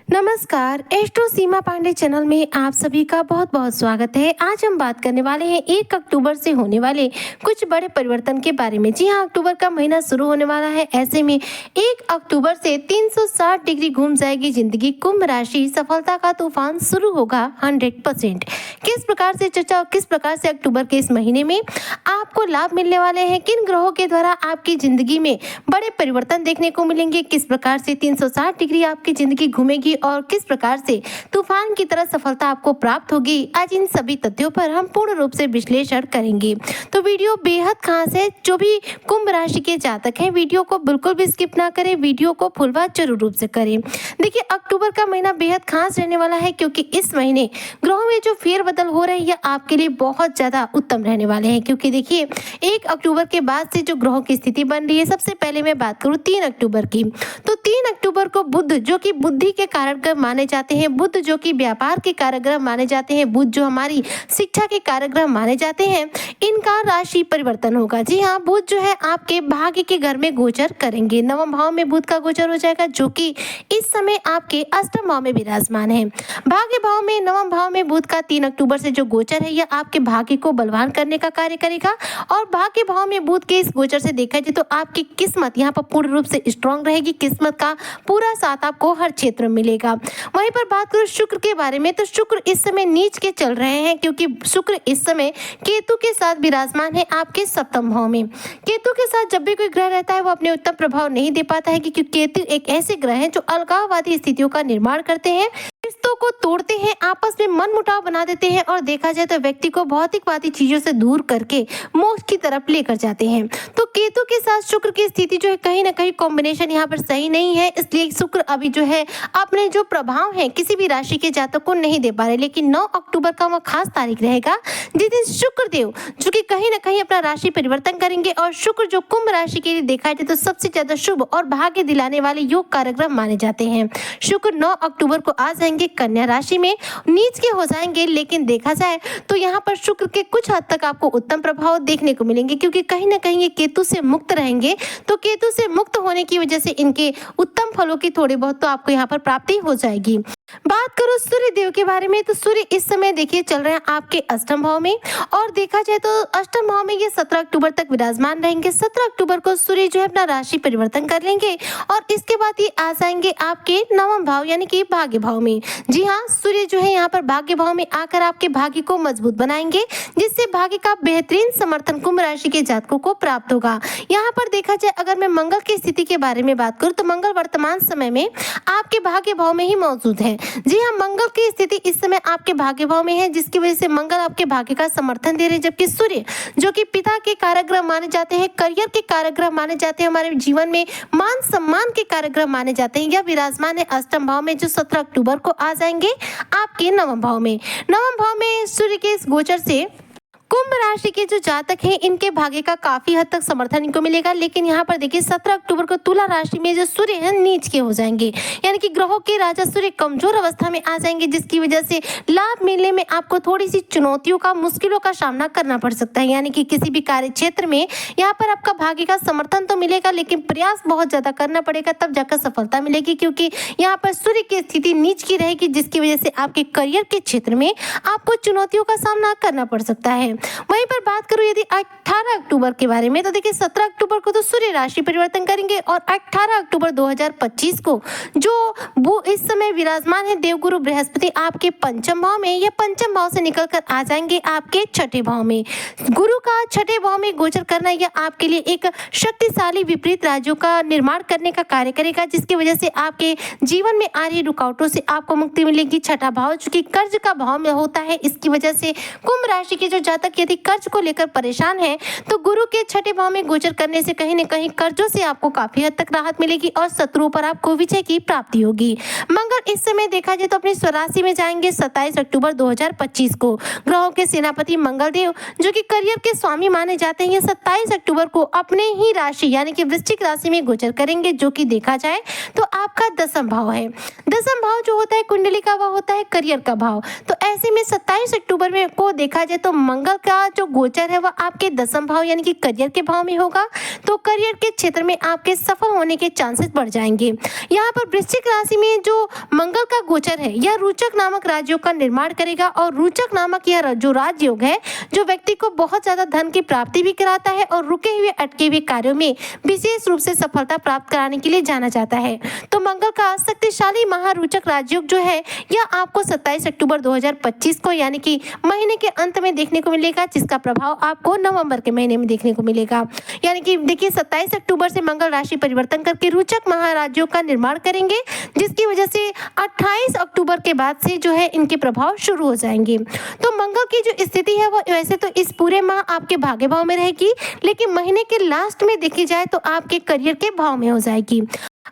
नमस्कार, एस्ट्रो सीमा पांडे चैनल में आप सभी का बहुत बहुत स्वागत है। आज हम बात करने वाले हैं 1 अक्टूबर से होने वाले कुछ बड़े परिवर्तन के बारे में। जी हाँ, अक्टूबर का महीना शुरू होने वाला है। ऐसे में 1 अक्टूबर से 360 डिग्री घूम जाएगी जिंदगी। कुंभ राशि सफलता का तूफान शुरू होगा 100%। किस प्रकार से चर्चा और किस प्रकार से अक्टूबर के इस महीने में आपको लाभ मिलने वाले हैं, किन ग्रहों के द्वारा आपकी जिंदगी में बड़े परिवर्तन देखने को मिलेंगे, किस प्रकार से 360 डिग्री आपकी जिंदगी घूमेगी और किस प्रकार से तूफान की तरह सफलता आपको प्राप्त होगी, आज इन सभी तथ्यों पर हम पूर्ण रूप से विश्लेषण करेंगे। तो वीडियो बेहद खास है। जो भी कुंभ राशि के जातक हैं, वीडियो को बिल्कुल भी स्किप ना करें, वीडियो को फुल वॉच जरूर रूप से करें। देखिए, अक्टूबर का महीना बेहद खास रहने वाला है क्योंकि इस महीने ग्रहों में जो फेरबदल हो रहे हैं ये आपके लिए बहुत ज्यादा उत्तम रहने वाले हैं। क्योंकि देखिए, 1 अक्टूबर के बाद से जो ग्रहों की स्थिति बन रही है, सबसे पहले मैं बात करूं 3 अक्टूबर की, तो 3 अक्टूबर को बुध जो कि बुद्धि के कारक माने जाते हैं, बुध जो कि व्यापार के कारक माने जाते हैं, बुध जो हमारी शिक्षा के कारक माने जाते हैं, इनका राशि परिवर्तन होगा। जी हाँ, बुध जो है आपके भाग्य के घर में गोचर करेंगे। नवम भाव में बुध का गोचर हो जाएगा जो कि इस समय आपके अष्टम भाव में विराजमान है। भाग्य भाव में नवम भाव में बुध का 3 अक्टूबर से जो गोचर है यह आपके भाग्य को बलवान करने का कार्य करेगा। और भाग्य भाव में बुध के इस गोचर से देखा जाए तो आपकी किस्मत यहाँ पर पूर्ण रूप से स्ट्रांग रहेगी। किस्मत का पूरा साथ आपको हर क्षेत्र में मिलेगा। वहीं पर बात करूं शुक्र के बारे में, तो शुक्र इस समय नीच के चल रहे हैं क्योंकि शुक्र इस समय केतु के साथ विराजमान है आपके सप्तम भाव में। केतु के साथ जब भी कोई ग्रह रहता है वो अपने उत्तम प्रभाव नहीं दे पाता है क्योंकि केतु एक ऐसे ग्रह हैं जो अलगाववादी स्थितियों का निर्माण करते हैं, रिश्तों को तोड़ते हैं, आपस में मनमुटाव बना देते हैं और देखा जाए तो व्यक्ति को भौतिकवादी चीजों से दूर करके मोक्ष की तरफ लेकर जाते हैं। तो केतु के साथ शुक्र की स्थिति जो है कहीं ना कहीं कॉम्बिनेशन यहाँ पर सही नहीं है, इसलिए शुक्र अभी जो है अपने जो प्रभाव है किसी भी राशि के जातक को नहीं दे पा रहे। लेकिन 9 अक्टूबर का वह खास तारीख रहेगा जिस दिन शुक्र देव जो कि कहीं ना कहीं अपना राशि परिवर्तन करेंगे और शुक्र जो कुंभ राशि के लिए देखा जाए तो सबसे ज्यादा शुभ और भाग्य दिलाने वाले योग कारक माने जाते हैं। शुक्र 9 अक्टूबर को आ जाएंगे कन्या राशि में, नीच के हो जाएंगे, लेकिन देखा जाए तो यहाँ पर शुक्र के कुछ हद तक आपको उत्तम प्रभाव देखने को मिलेंगे क्योंकि कहीं ना कहीं ये केतु से मुक्त रहेंगे। तो केतु से मुक्त होने की वजह से इनके उत्तम फलों की थोड़ी बहुत तो आपको यहाँ पर प्राप्ति हो जाएगी। बात करो सूर्य देव के बारे में, तो सूर्य इस समय देखिए चल रहे हैं आपके अष्टम भाव में और देखा जाए तो अष्टम भाव में ये 17 अक्टूबर तक विराजमान रहेंगे। 17 अक्टूबर को सूर्य जो है अपना राशि परिवर्तन कर लेंगे और इसके बाद ये आ जाएंगे आपके नवम भाव यानी कि भाग्य भाव में। जी हाँ, सूर्य जो है यहाँ पर भाग्य भाव में आकर आपके भाग्य को मजबूत बनाएंगे जिससे भाग्य का बेहतरीन समर्थन कुंभ राशि के जातकों को प्राप्त होगा। यहाँ पर देखा जाए अगर मैं मंगल की स्थिति के बारे में बात करूँ तो मंगल वर्तमान समय में आपके भाग्य भाव में ही मौजूद है। जी हाँ, मंगल की स्थिति इस समय आपके भाग्य भाव में है जिसकी वजह से मंगल आपके भाग्य का समर्थन दे रहे हैं, जबकि सूर्य जो कि पिता के कारक ग्रह माने जाते हैं, करियर के कारक ग्रह माने जाते हैं, हमारे जीवन में मान सम्मान के कारक ग्रह माने जाते हैं, यह विराजमान है अष्टम भाव में जो 17 अक्टूबर को आ जाएंगे आपके नवम भाव में। नवम भाव में सूर्य के इस गोचर से कुंभ राशि के जो जातक हैं इनके भाग्य का काफी हद तक समर्थन इनको मिलेगा। लेकिन यहाँ पर देखिए 17 अक्टूबर को तुला राशि में जो सूर्य है नीच के हो जाएंगे यानी कि ग्रहों के राजा सूर्य कमजोर अवस्था में आ जाएंगे जिसकी वजह से लाभ मिलने में आपको थोड़ी सी चुनौतियों का मुश्किलों का सामना करना पड़ सकता है। यानी कि किसी भी कार्य क्षेत्र में यहाँ पर आपका भाग्य का समर्थन तो मिलेगा लेकिन प्रयास बहुत ज्यादा करना पड़ेगा तब जाकर सफलता मिलेगी क्योंकि यहाँ पर सूर्य की स्थिति नीच की रहेगी जिसकी वजह से आपके करियर के क्षेत्र में आपको चुनौतियों का सामना करना पड़ सकता है। वहीं पर बात करूं यदि 18 अक्टूबर के बारे में, तो देखिए 17 अक्टूबर को तो सूर्य राशि परिवर्तन करेंगे और 18 अक्टूबर 2025 को जो वो इस समय विराजमान है देवगुरु बृहस्पति आपके पंचम भाव में, यह पंचम भाव से निकलकर आ जाएंगे आपके छठे भाव में। गुरु का छठे भाव में गोचर करना यह आपके लिए एक शक्तिशाली विपरीत राज्यों का निर्माण करने का कार्य करेगा जिसकी वजह से आपके जीवन में आ रही रुकावटों से आपको मुक्ति मिलेगी। छठा भाव चूंकि कर्ज का भाव में होता है, इसकी वजह से कुंभ राशि के जो जातक यदि कर्ज को लेकर परेशान है तो गुरु के छठे भाव में गोचर करने से कहीं न कहीं कर्जों से आपको काफी हद तक राहत मिलेगी और शत्रुओं पर आपको विजय की प्राप्ति होगी। मंगल इस समय देखा जाए तो अपनी स्वराशि में जाएंगे 27 अक्टूबर 2025 को। ग्रहों के सेनापति मंगल देव जो कि करियर के स्वामी माने जाते हैं, ये 27 अक्टूबर को अपने ही राशि यानी कि वृश्चिक राशि में गोचर करेंगे जो कि देखा जाए तो आपका दसम भाव है। दसम भाव जो होता है कुंडली का वह होता है करियर का भाव। तो ऐसे में 27 अक्टूबर में को देखा जाए तो मंगल का जो गोचर है वह आपके दसम भाव यानी कि करियर के भाव में होगा। तो करियर के क्षेत्र में आपके सफल होने के चांसेस बढ़ जाएंगे। यहाँ पर वृश्चिक राशि में जो मंगल का गोचर है यह रोचक नामक राज्यों का निर्माण करेगा और रोचक नामक यह जो राजयोग है जो व्यक्ति को बहुत ज्यादा धन की प्राप्ति भी कराता है और रुके हुए अटके हुए कार्यों में विशेष रूप से सफलता प्राप्त कराने के लिए जाना जाता है। तो मंगल का शक्तिशाली महारोचक राजयोग जो है यह आपको 27 अक्टूबर 2025 को यानी कि महीने के अंत में देखने को मिलेगा, जिसका प्रभाव आपको नवंबर के महीने में देखने को मिलेगा। यानी कि देखिए 27 अक्टूबर से मंगल राशि परिवर्तन करके रोचक महाराज्यों का निर्माण करेंगे, जिसकी वजह से 28 अक्टूबर के बाद से जो है इनके प्रभाव शुरू हो जाएंगे। तो मंगल की जो स्थिति है वो वैसे तो इस पूरे माह आपके भाग्य भाव में रहेगी, लेकिन महीने के लास्ट में देखी जाए तो आपके करियर के भाव में हो जाएगी।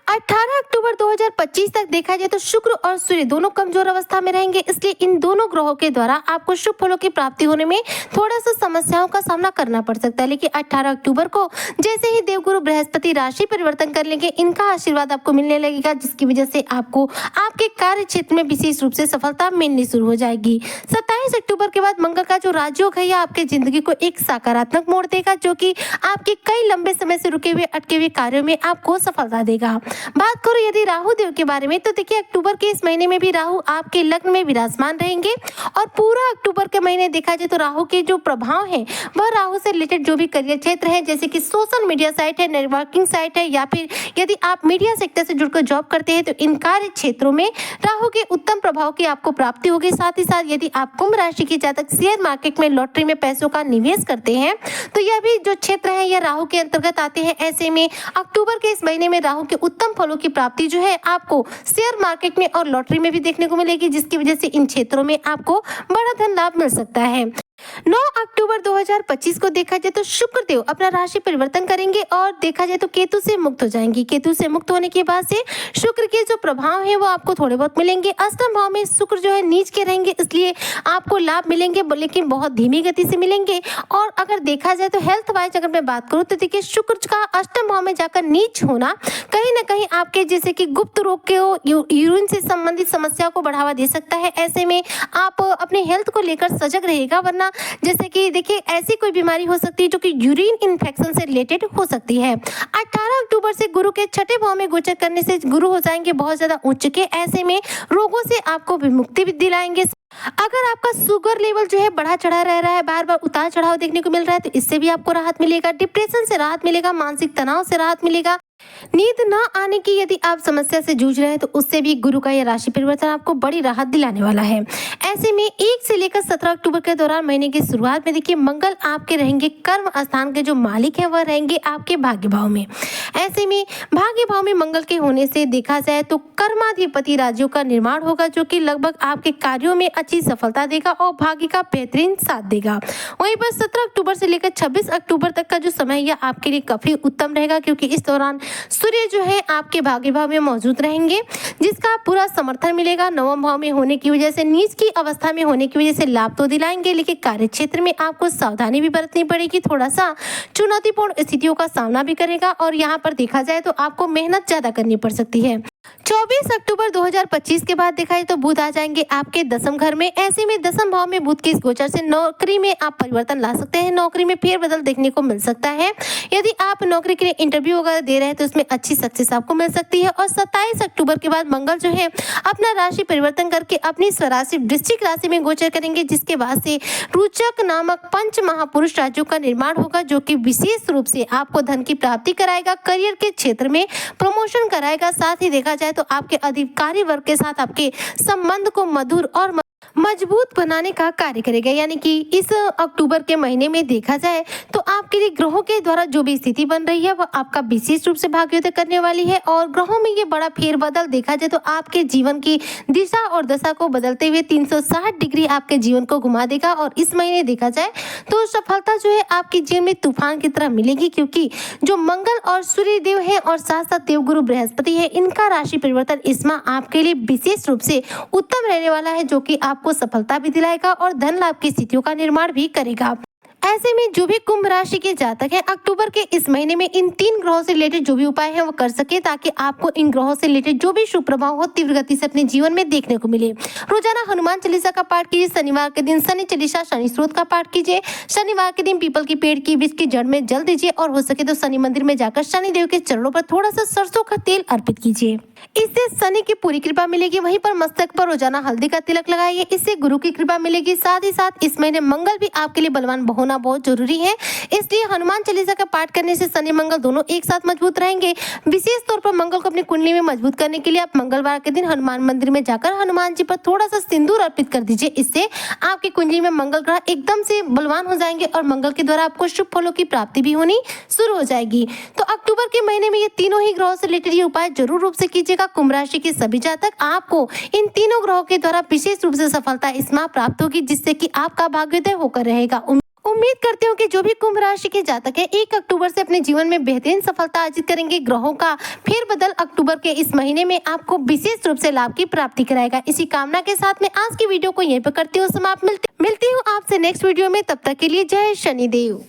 18 अक्टूबर 2025 तक देखा जाए तो शुक्र और सूर्य दोनों कमजोर अवस्था में रहेंगे, इसलिए इन दोनों ग्रहों के द्वारा आपको शुभ फलों की प्राप्ति होने में थोड़ा सा समस्याओं का सामना करना पड़ सकता है। लेकिन 18 अक्टूबर को जैसे ही देवगुरु बृहस्पति राशि परिवर्तन कर लेंगे, इनका आशीर्वाद आपको मिलने लगेगा, जिसकी वजह से आपको आपके कार्य क्षेत्र में विशेष रूप से सफलता मिलनी शुरू हो जाएगी। 27 अक्टूबर के बाद मंगल का जो राजयोग है यह आपके जिंदगी को एक सकारात्मक मोड़ देगा, जो कि आपके कई लंबे समय से रुके हुए अटके हुए कार्यों में आपको सफलता देगा। बात करो यदि राहु देव के बारे में, तो देखिए अक्टूबर के इस महीने में भी राहु आपके लग्न में विराजमान रहेंगे और पूरा अक्टूबर के महीने देखा जाए तो राहु के जो प्रभाव है वह राहु से रिलेटेड जो भी करियर क्षेत्र है, जैसे कि सोशल मीडिया साइट है, नेटवर्किंग साइट है, या फिर यदि आप मीडिया सेक्टर से जुड़कर जॉब करते हैं तो इन कार्य क्षेत्रों में राहु के उत्तम प्रभाव की आपको प्राप्ति होगी। साथ ही साथ यदि आप कुंभ राशि के जातक शेयर मार्केट में लॉटरी में पैसों का निवेश करते हैं तो यह भी जो क्षेत्र है यह राहु के अंतर्गत आते हैं। ऐसे में अक्टूबर के इस महीने में राहु के उत्तम फलों की प्राप्ति जो है आपको शेयर मार्केट में और लॉटरी में भी देखने को मिलेगी, जिसकी वजह से इन क्षेत्रों में आपको बड़ा धन लाभ मिल सकता है। 9 अक्टूबर 2025 को देखा जाए तो शुक्र देव अपना राशि परिवर्तन करेंगे और देखा जाए तो केतु से मुक्त हो जाएंगी। केतु से मुक्त होने के बाद से शुक्र के जो प्रभाव है वो आपको थोड़े बहुत मिलेंगे। अष्टम भाव में शुक्र जो है नीच के रहेंगे, इसलिए आपको लाभ मिलेंगे, लेकिन बहुत धीमी गति से मिलेंगे। और अगर देखा जाए तो हेल्थ वाइज अगर मैं बात करूँ तो देखिए शुक्र का अष्टम भाव में जाकर नीच होना कहीं ना कहीं आपके जैसे कि गुप्त रोग के यूरिन से संबंधित समस्या को बढ़ावा दे सकता है। ऐसे में आप अपने हेल्थ को लेकर सजग रहेगा, वरना जैसे कि देखिए ऐसी कोई बीमारी हो सकती है जो कि यूरिन इन्फेक्शन से रिलेटेड हो सकती है। 18 अक्टूबर से गुरु के छठे भाव में गोचर करने से गुरु हो जाएंगे बहुत ज्यादा उच्च के, ऐसे में रोगों से आपको विमुक्ति भी दिलाएंगे। अगर आपका शुगर लेवल जो है बढ़ा चढ़ा रह रहा है, बार बार उतार चढ़ाव देखने को मिल रहा है, तो इससे भी आपको राहत मिलेगा। डिप्रेशन से राहत मिलेगा, मानसिक तनाव से राहत मिलेगा। नींद न आने की यदि आप समस्या से जूझ रहे हैं तो उससे भी गुरु का यह राशि परिवर्तन आपको बड़ी राहत दिलाने वाला है। ऐसे में 1 से लेकर 17 अक्टूबर के दौरान महीने की शुरुआत में देखिए मंगल आपके रहेंगे कर्म स्थान के जो मालिक है वह रहेंगे आपके भाग्य भाव में। ऐसे में भाग्य भाव में मंगल के होने से देखा जाए तो कर्माधिपति राज्यों का निर्माण होगा, जो कि लगभग आपके कार्यों में अच्छी सफलता देगा और भाग्य का बेहतरीन साथ देगा। वहीं पर 17 अक्टूबर से लेकर 26 अक्टूबर तक का जो समय यह आपके लिए काफी उत्तम रहेगा, क्योंकि इस दौरान सूर्य जो है आपके भाग्य भाव में मौजूद रहेंगे, जिसका पूरा समर्थन मिलेगा। नवम भाव में होने की वजह से नीच की अवस्था में होने की वजह से लाभ तो दिलाएंगे, लेकिन कार्य क्षेत्र में आपको सावधानी भी बरतनी पड़ेगी, थोड़ा सा चुनौतीपूर्ण स्थितियों का सामना भी करेगा और यहाँ पर देखा जाए तो आपको मेहनत ज्यादा करनी पड़ सकती है। 24 अक्टूबर 2025 के बाद देखा जाए तो बुध आ जाएंगे आपके दसम घर में। ऐसे में दसम भाव में बुध के इस गोचर से नौकरी में आप परिवर्तन ला सकते हैं, नौकरी में फेरबदल देखने को मिल सकता है। यदि आप नौकरी के लिए इंटरव्यू वगैरह दे रहे हैं तो उसमें अच्छी सक्सेस आपको मिल सकती है। और 27 अक्टूबर के बाद मंगल जो है अपना राशि परिवर्तन करके अपनी स्वराशि वृश्चिक राशि में गोचर करेंगे, जिसके बाद से रोचक नामक पंच महापुरुष राज्यों का निर्माण होगा, जो कि विशेष रूप से आपको धन की प्राप्ति कराएगा, करियर के क्षेत्र में प्रमोशन कराएगा। साथ ही देखा जाए तो आपके अधिकारी वर्ग के साथ आपके संबंध को मधुर और मजबूत बनाने का कार्य करेगा। यानी कि इस अक्टूबर के महीने में देखा जाए तो आपके लिए ग्रहों के द्वारा जो भी स्थिति बन रही है वह आपका विशेष रूप से भाग्योदय करने वाली है। और ग्रहों में ये बड़ा फेरबदल देखा जाए तो आपके जीवन की दिशा और दशा को बदलते हुए 360 डिग्री आपके जीवन को घुमा देगा। और इस महीने देखा जाए तो सफलता जो है आपके जीवन में तूफान की तरह मिलेगी, क्योंकि जो मंगल और सूर्य देव है और साथ साथ देवगुरु बृहस्पति है, इनका राशि परिवर्तन इस माह आपके लिए विशेष रूप से उत्तम रहने वाला है, जो कि आपको सफलता भी दिलाएगा और धन लाभ की स्थितियों का निर्माण भी करेगा। ऐसे में जो भी कुंभ राशि के जातक हैं अक्टूबर के इस महीने में इन 3 ग्रहों से रिलेटेड जो भी उपाय हैं वो कर सके, ताकि आपको इन ग्रहों से रिलेटेड जो भी शुभ प्रभाव हो तीव्र गति से अपने जीवन में देखने को मिले। रोजाना हनुमान चालीसा का पाठ कीजिए। शनिवार के दिन शनि चालीसा शनि स्त्रोत का पाठ कीजिए। शनिवार के दिन पीपल की पेड़ की वृक्ष की जड़ में जल दीजिए और हो सके तो शनि मंदिर में जाकर शनि देव के चरणों पर थोड़ा सा सरसों का तेल अर्पित कीजिए। इससे शनि की पूरी कृपा मिलेगी। वहीं पर मस्तक पर रोजाना हल्दी का तिलक लगाइए, इससे गुरु की कृपा मिलेगी। साथ ही साथ इस महीने मंगल भी आपके लिए बलवान होना बहुत जरूरी है, इसलिए हनुमान चालीसा का पाठ करने से शनि मंगल दोनों एक साथ मजबूत रहेंगे। विशेष तौर पर मंगल को अपनी कुंडली में मजबूत करने के लिए आप मंगलवार के दिन हनुमान मंदिर में जाकर हनुमान जी पर थोड़ा सा सिंदूर अर्पित कर दीजिए। इससे आपकी कुंडली में मंगल ग्रह एकदम से बलवान हो जाएंगे और मंगल के द्वारा आपको शुभ फलों की प्राप्ति भी होनी शुरू हो जाएगी। तो अक्टूबर के महीने में ये तीनों ही ग्रहों से रिलेटेड ये उपाय जरूर रूप से कीजिएगा। कुंभ राशि के सभी जातक, आपको इन तीनों ग्रहों के द्वारा विशेष रूप से सफलता इस माह प्राप्त होगी, जिससे कि आपका भाग्योदय होकर रहेगा। उम्मीद करती हूँ कि जो भी कुंभ राशि के जातक हैं 1 अक्टूबर से अपने जीवन में बेहतरीन सफलता अर्जित करेंगे। ग्रहों का फेरबदल अक्टूबर के इस महीने में आपको विशेष रूप से लाभ की प्राप्ति कराएगा। इसी कामना के साथ मैं आज की वीडियो को यहीं पर करती हूँ समाप्त। मिलती हूँ आपसे नेक्स्ट वीडियो में, तब तक के लिए जय शनिदेव।